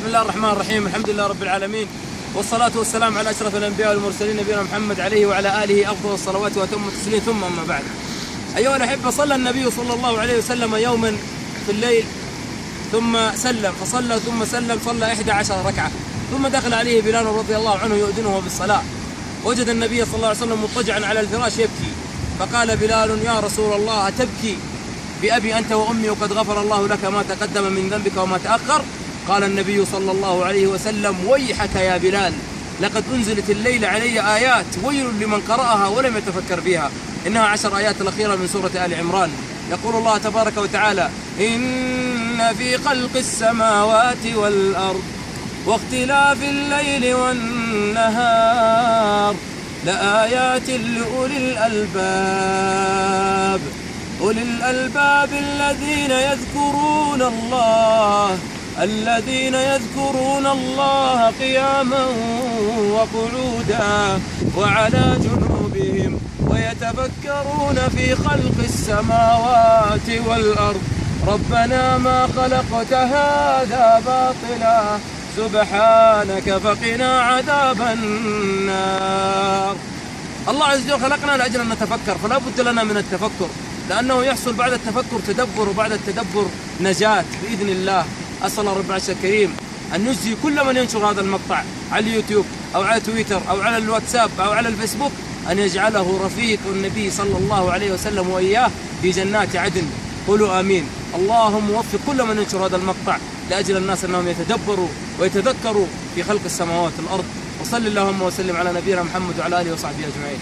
بسم الله الرحمن الرحيم. الحمد لله رب العالمين، والصلاة والسلام على أشرف الأنبياء والمرسلين نبينا محمد عليه وعلى آله أفضل الصلوات وأتم التسليم، ثم أما بعد. أيها الأحبة، صلى النبي صلى الله عليه وسلم يوما في الليل ثم سلم، فصلى ثم سلم، صلى 11 ركعة، ثم دخل عليه بلال رضي الله عنه يؤذنه بالصلاة. وجد النبي صلى الله عليه وسلم مضطجعا على الفراش يبكي، فقال بلال: يا رسول الله، أتبكي بأبي أنت وأمي وقد غفر الله لك ما تقدم من ذنبك وما تأخر؟ قال النبي صلى الله عليه وسلم: ويحك يا بلال، لقد أنزلت الليل علي آيات ويل لمن قرأها ولم يتفكر بها. إنها 10 آيات الأخيرة من سورة آل عمران. يقول الله تبارك وتعالى: إن في خلق السماوات والأرض واختلاف الليل والنهار لآيات لأولي الألباب، أولي الألباب الذين يذكرون الله قياما وقعودا وعلى جنوبهم ويتفكرون في خلق السماوات والأرض ربنا ما خلقت هذا باطلا سبحانك فقنا عذاب النار. الله عز وجل خلقنا لأجل أن نتفكر، فلا بد لنا من التفكر، لأنه يحصل بعد التفكر تدبر، وبعد التدبر نجاة بإذن الله. أسأل رب العرش الكريم أن نجزي كل من ينشر هذا المقطع على اليوتيوب أو على تويتر أو على الواتساب أو على الفيسبوك، أن يجعله رفيق النبي صلى الله عليه وسلم وإياه في جنات عدن. قولوا آمين. اللهم وفق كل من ينشر هذا المقطع لأجل الناس أنهم يتدبروا ويتذكروا في خلق السماوات والأرض. وصل اللهم وسلم على نبينا محمد وعلى آله وصحبه أجمعين.